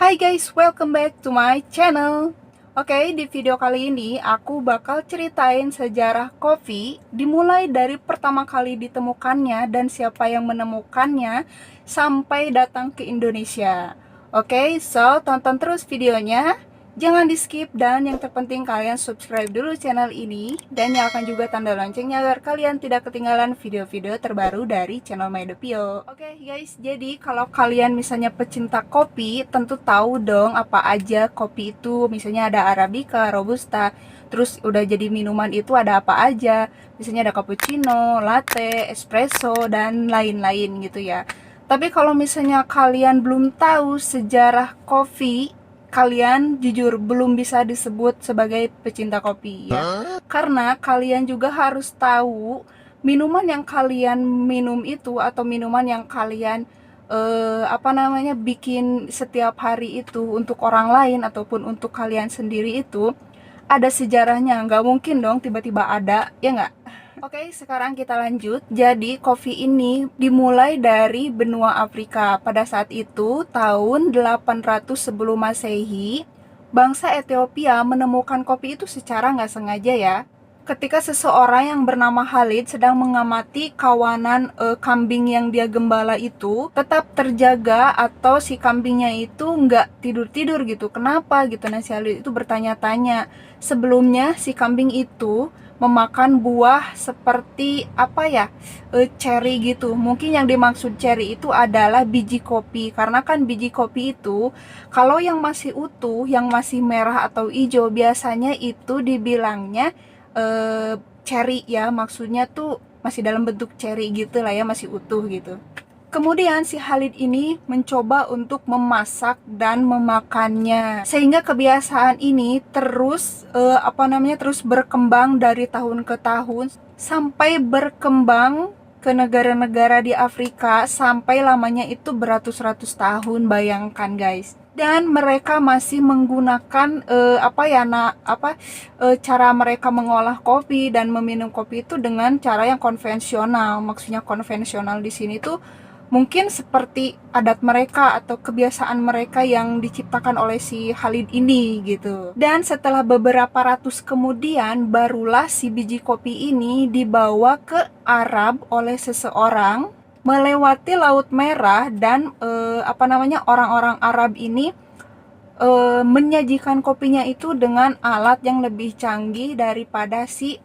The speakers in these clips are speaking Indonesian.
Hai guys, welcome back to my channel. Oke, di video kali ini aku bakal ceritain sejarah kopi dimulai dari pertama kali ditemukannya dan siapa yang menemukannya sampai datang ke Indonesia. Oke, so tonton terus videonya. Jangan di skip dan yang terpenting kalian subscribe dulu channel ini dan nyalakan juga tanda loncengnya agar kalian tidak ketinggalan video-video terbaru dari channel Maidopio. Oke guys, jadi kalau kalian misalnya pecinta kopi tentu tahu dong apa aja kopi itu. Misalnya ada Arabica, Robusta, terus udah jadi minuman itu ada apa aja. Misalnya ada cappuccino, latte, espresso, dan lain-lain gitu ya. Tapi kalau misalnya kalian belum tahu sejarah kopi, kalian jujur belum bisa disebut sebagai pecinta kopi ya. Karena kalian juga harus tahu minuman yang kalian minum itu atau minuman yang kalian bikin setiap hari itu untuk orang lain ataupun untuk kalian sendiri itu ada sejarahnya. Nggak mungkin dong tiba-tiba ada, ya nggak? Oke, sekarang kita lanjut. Jadi, kopi ini dimulai dari benua Afrika. Pada saat itu, tahun 800 sebelum Masehi, bangsa Ethiopia menemukan kopi itu secara nggak sengaja ya. Ketika seseorang yang bernama Khalid sedang mengamati kawanan kambing yang dia gembala itu tetap terjaga atau si kambingnya itu nggak tidur-tidur gitu. Kenapa gitu? Nah, si Khalid itu bertanya-tanya. Sebelumnya si kambing itu memakan buah seperti cherry gitu. Mungkin yang dimaksud cherry itu adalah biji kopi, karena kan biji kopi itu kalau yang masih utuh, yang masih merah atau hijau, biasanya itu dibilangnya cherry ya, maksudnya tuh masih dalam bentuk cherry gitu lah ya, masih utuh gitu. Kemudian si Khalid ini mencoba untuk memasak dan memakannya, sehingga kebiasaan ini terus terus berkembang dari tahun ke tahun sampai berkembang ke negara-negara di Afrika sampai lamanya itu beratus-ratus tahun, bayangkan guys. Dan mereka masih menggunakan cara mereka mengolah kopi dan meminum kopi itu dengan cara yang konvensional. Maksudnya konvensional di sini tuh mungkin seperti adat mereka atau kebiasaan mereka yang diciptakan oleh si Khalid ini gitu. Dan setelah beberapa ratus kemudian, barulah si biji kopi ini dibawa ke Arab oleh seseorang melewati Laut Merah dan orang-orang Arab ini menyajikan kopinya itu dengan alat yang lebih canggih daripada si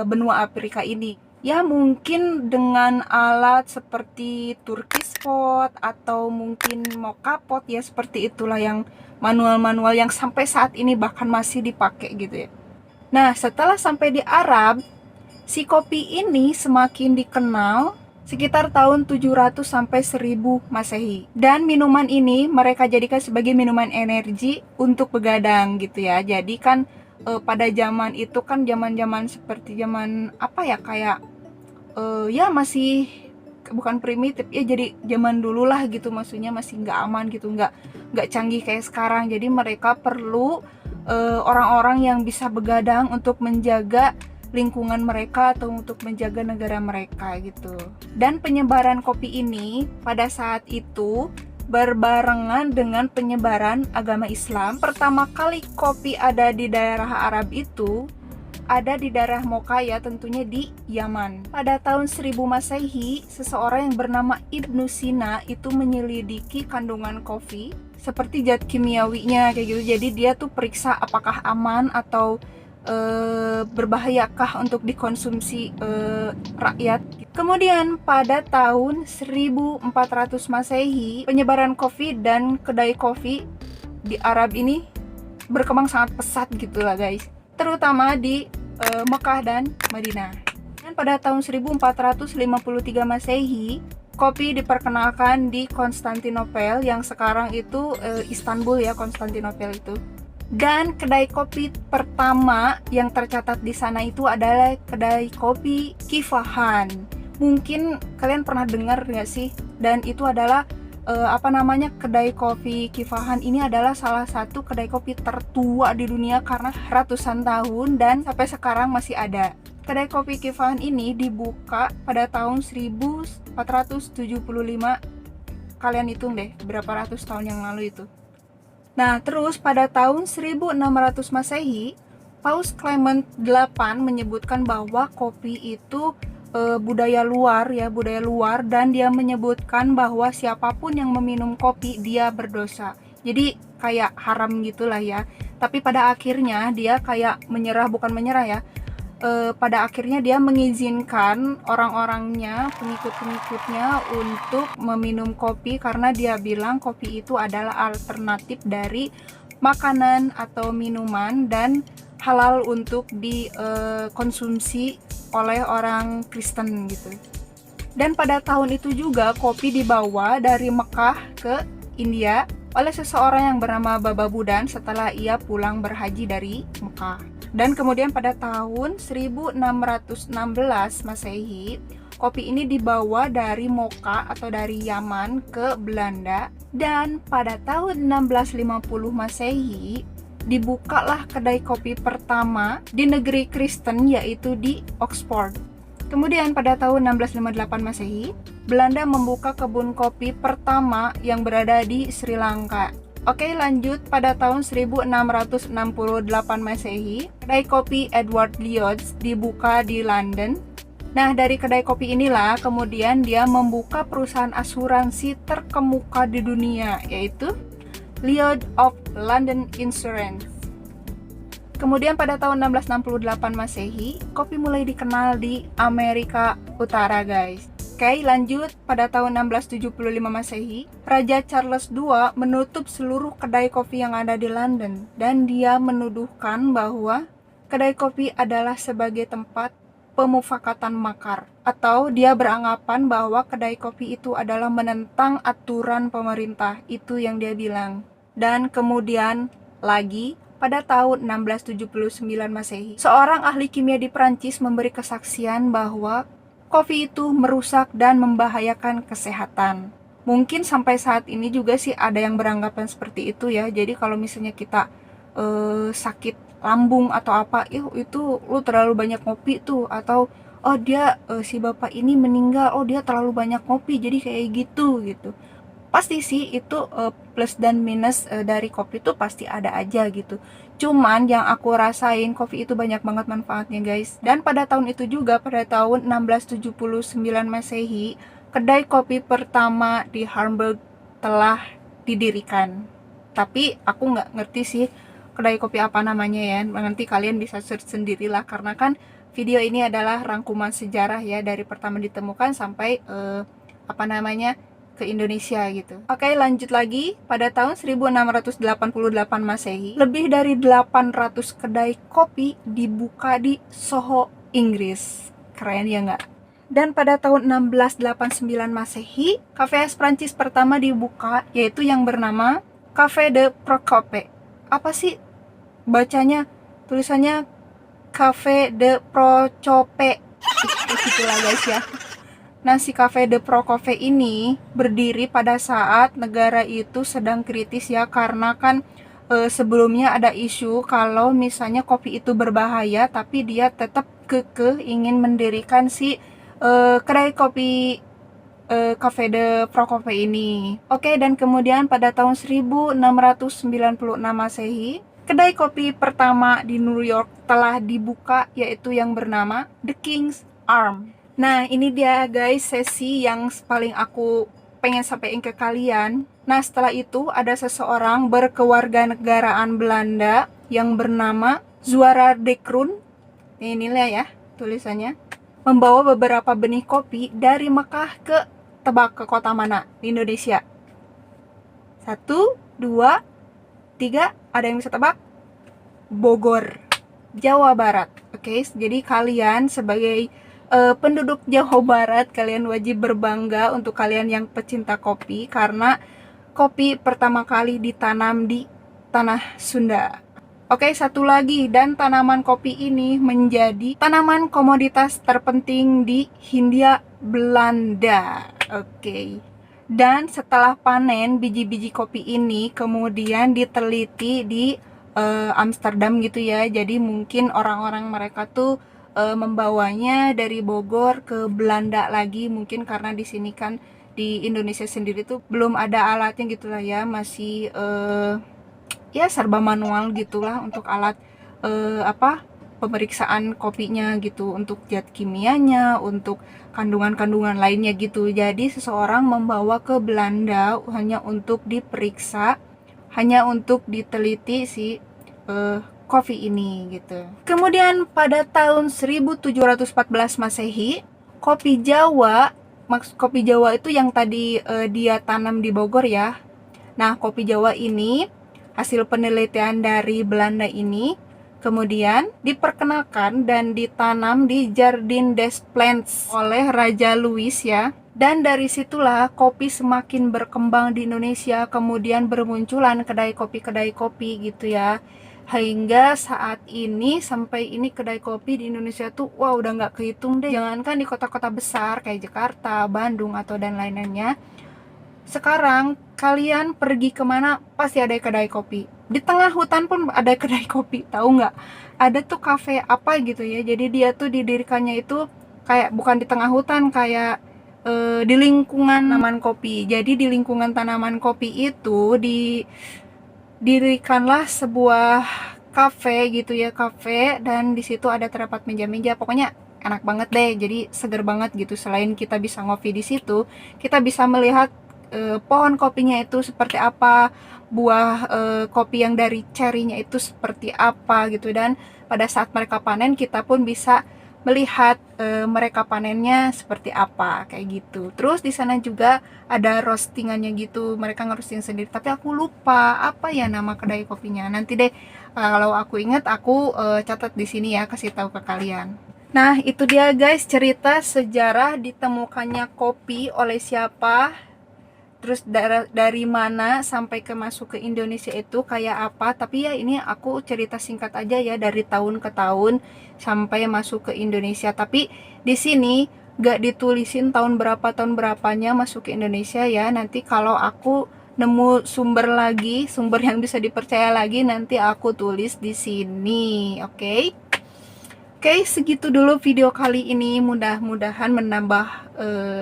benua Afrika ini. Ya mungkin dengan alat seperti Turkish pot atau mungkin moka pot ya, seperti itulah yang manual-manual yang sampai saat ini bahkan masih dipakai gitu ya. Nah, setelah sampai di Arab, si kopi ini semakin dikenal sekitar tahun 700 sampai 1000 Masehi. Dan minuman ini mereka jadikan sebagai minuman energi untuk begadang gitu ya. Jadi kan pada zaman itu kan zaman-zaman seperti zaman masih bukan primitif ya, jadi zaman dulu lah gitu, maksudnya masih nggak aman gitu, nggak canggih kayak sekarang. Jadi mereka perlu orang-orang yang bisa begadang untuk menjaga lingkungan mereka atau untuk menjaga negara mereka gitu. Dan penyebaran kopi ini pada saat itu berbarengan dengan penyebaran agama Islam. Pertama kali kopi ada di daerah Arab itu ada di daerah Mocha ya, tentunya di Yaman. Pada tahun 1000 Masehi, seseorang yang bernama Ibnu Sina itu menyelidiki kandungan kopi seperti zat kimiawinya kayak gitu. Jadi dia tuh periksa apakah aman atau berbahayakah untuk dikonsumsi rakyat. Kemudian pada tahun 1400 Masehi, penyebaran kopi dan kedai kopi di Arab ini berkembang sangat pesat gitu lah guys, terutama di Mekah dan Madinah. Dan pada tahun 1453 Masehi, kopi diperkenalkan di Konstantinopel yang sekarang itu Istanbul ya, Konstantinopel itu. Dan kedai kopi pertama yang tercatat di sana itu adalah kedai kopi Kifahan. Mungkin kalian pernah dengar nggak sih? Dan itu adalah kedai kopi Kifahan ini adalah salah satu kedai kopi tertua di dunia karena ratusan tahun dan sampai sekarang masih ada. Kedai kopi Kifahan ini dibuka pada tahun 1475 kalian hitung deh berapa ratus tahun yang lalu itu. Nah, terus pada tahun 1600 Masehi, Paus Clement VIII menyebutkan bahwa kopi itu budaya luar dan dia menyebutkan bahwa siapapun yang meminum kopi dia berdosa. Jadi kayak haram gitulah ya. Tapi pada akhirnya dia kayak bukan menyerah ya. Pada akhirnya dia mengizinkan orang-orangnya, pengikut-pengikutnya untuk meminum kopi karena dia bilang kopi itu adalah alternatif dari makanan atau minuman dan halal untuk dikonsumsi oleh orang Kristen gitu. Dan pada tahun itu juga kopi dibawa dari Mekah ke India oleh seseorang yang bernama Baba Budan setelah ia pulang berhaji dari Mekah. Dan kemudian pada tahun 1616 Masehi, kopi ini dibawa dari Mocha atau dari Yaman ke Belanda. Dan pada tahun 1650 Masehi, dibukalah kedai kopi pertama di negeri Kristen, yaitu di Oxford. Kemudian pada tahun 1658 Masehi, Belanda membuka kebun kopi pertama yang berada di Sri Lanka. Oke, lanjut pada tahun 1668 Masehi, kedai kopi Edward Lloyd's dibuka di London. Nah, dari kedai kopi inilah kemudian dia membuka perusahaan asuransi terkemuka di dunia, yaitu Lloyd's of London Insurance. Kemudian pada tahun 1668 Masehi, kopi mulai dikenal di Amerika Utara, guys. Oke, lanjut pada tahun 1675 Masehi, Raja Charles II menutup seluruh kedai kopi yang ada di London dan dia menuduhkan bahwa kedai kopi adalah sebagai tempat pemufakatan makar, atau dia beranggapan bahwa kedai kopi itu adalah menentang aturan pemerintah, itu yang dia bilang. Dan kemudian lagi pada tahun 1679 Masehi, seorang ahli kimia di Prancis memberi kesaksian bahwa kopi itu merusak dan membahayakan kesehatan. Mungkin sampai saat ini juga sih ada yang beranggapan seperti itu ya. Jadi kalau misalnya kita sakit lambung atau apa, itu lu terlalu banyak ngopi tuh, atau oh dia si bapak ini meninggal, oh dia terlalu banyak ngopi jadi kayak gitu. Pasti sih itu plus dan minus dari kopi itu pasti ada aja gitu. Cuman yang aku rasain, kopi itu banyak banget manfaatnya, guys. Dan pada tahun itu juga, pada tahun 1679 Masehi, kedai kopi pertama di Hamburg telah didirikan. Tapi aku nggak ngerti sih kedai kopi apa namanya ya. Nanti kalian bisa search sendirilah, karena kan video ini adalah rangkuman sejarah ya, dari pertama ditemukan sampai ke Indonesia gitu. Oke, lanjut lagi. Pada tahun 1688 Masehi, lebih dari 800 kedai kopi dibuka di Soho, Inggris. Keren ya nggak? Dan pada tahun 1689 Masehi, cafe es Prancis pertama dibuka, yaitu yang bernama Café de Procope. Apa sih bacanya? Tulisannya Café de Procope. Itulah guys ya. Nah, si Café de Procope ini berdiri pada saat negara itu sedang kritis ya, karena kan sebelumnya ada isu kalau misalnya kopi itu berbahaya, tapi dia tetap kekeh ingin mendirikan si kedai kopi Café de Procope ini. Oke, dan kemudian pada tahun 1696 Masehi, kedai kopi pertama di New York telah dibuka, yaitu yang bernama The King's Arm. Nah, ini dia guys sesi yang paling aku pengen sampaikan ke kalian. Nah, setelah itu ada seseorang berkewarganegaraan Belanda yang bernama Zuara de Kroon. Inilah ya tulisannya. Membawa beberapa benih kopi dari Mekah ke kota mana di Indonesia? 1, 2, 3, ada yang bisa tebak? Bogor, Jawa Barat. Oke, jadi kalian sebagai penduduk Jawa Barat, kalian wajib berbangga untuk kalian yang pecinta kopi, karena kopi pertama kali ditanam di tanah Sunda. Oke, satu lagi, dan tanaman kopi ini menjadi tanaman komoditas terpenting di Hindia Belanda. Oke. Dan setelah panen biji-biji kopi ini kemudian diteliti di Amsterdam gitu ya. Jadi mungkin orang-orang mereka tuh membawanya dari Bogor ke Belanda lagi, mungkin karena di sini kan di Indonesia sendiri tuh belum ada alatnya gitulah ya, masih ya serba manual gitulah untuk alat pemeriksaan kopinya gitu, untuk zat kimianya, untuk kandungan-kandungan lainnya gitu. Jadi seseorang membawa ke Belanda hanya untuk diperiksa, hanya untuk diteliti si kopi ini gitu. Kemudian pada tahun 1714 Masehi, kopi Jawa itu yang tadi dia tanam di Bogor ya. Nah, kopi Jawa ini hasil penelitian dari Belanda ini kemudian diperkenalkan dan ditanam di Jardin des Plantes oleh Raja Louis ya. Dan dari situlah kopi semakin berkembang di Indonesia, kemudian bermunculan kedai kopi gitu ya. Hingga saat ini, sampai ini kedai kopi di Indonesia tuh wah udah nggak kehitung deh. Jangankan di kota-kota besar kayak Jakarta, Bandung, atau dan lain-lainnya. Sekarang kalian pergi kemana pasti ada kedai kopi. Di tengah hutan pun ada kedai kopi, tahu nggak? Ada tuh kafe apa gitu ya. Jadi dia tuh didirikannya itu kayak bukan di tengah hutan, kayak di lingkungan tanaman kopi. Jadi di lingkungan tanaman kopi itu didirikanlah sebuah kafe gitu ya, kafe, dan di situ ada terdapat meja-meja. Pokoknya enak banget deh. Jadi seger banget gitu. Selain kita bisa ngopi di situ, kita bisa melihat pohon kopinya itu seperti apa, buah kopi yang dari cerinya itu seperti apa gitu. Dan pada saat mereka panen, kita pun bisa melihat mereka panennya seperti apa kayak gitu. Terus di sana juga ada roastingannya gitu, mereka ngerosting sendiri, tapi aku lupa apa ya nama kedai kopinya. Nanti deh kalau aku ingat aku catat di sini ya, kasih tahu ke kalian. Nah, itu dia guys cerita sejarah ditemukannya kopi oleh siapa, terus dari mana sampai ke masuk ke Indonesia itu kayak apa. Tapi ya ini aku cerita singkat aja ya, dari tahun ke tahun sampai masuk ke Indonesia. Tapi di sini gak ditulisin tahun berapanya masuk ke Indonesia ya. Nanti kalau aku nemu sumber lagi, sumber yang bisa dipercaya lagi, nanti aku tulis di sini, oke? Oke, segitu dulu video kali ini. Mudah-mudahan menambah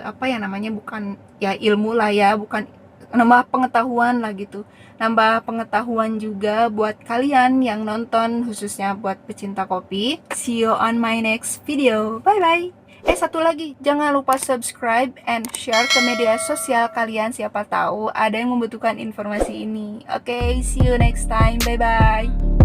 apa ya namanya, bukan ya ilmu lah ya, bukan nambah pengetahuan lah gitu. Nambah pengetahuan juga buat kalian yang nonton, khususnya buat pecinta kopi. See you on my next video. Bye bye. Satu lagi, jangan lupa subscribe and share ke media sosial kalian, siapa tahu ada yang membutuhkan informasi ini. Oke, see you next time. Bye bye.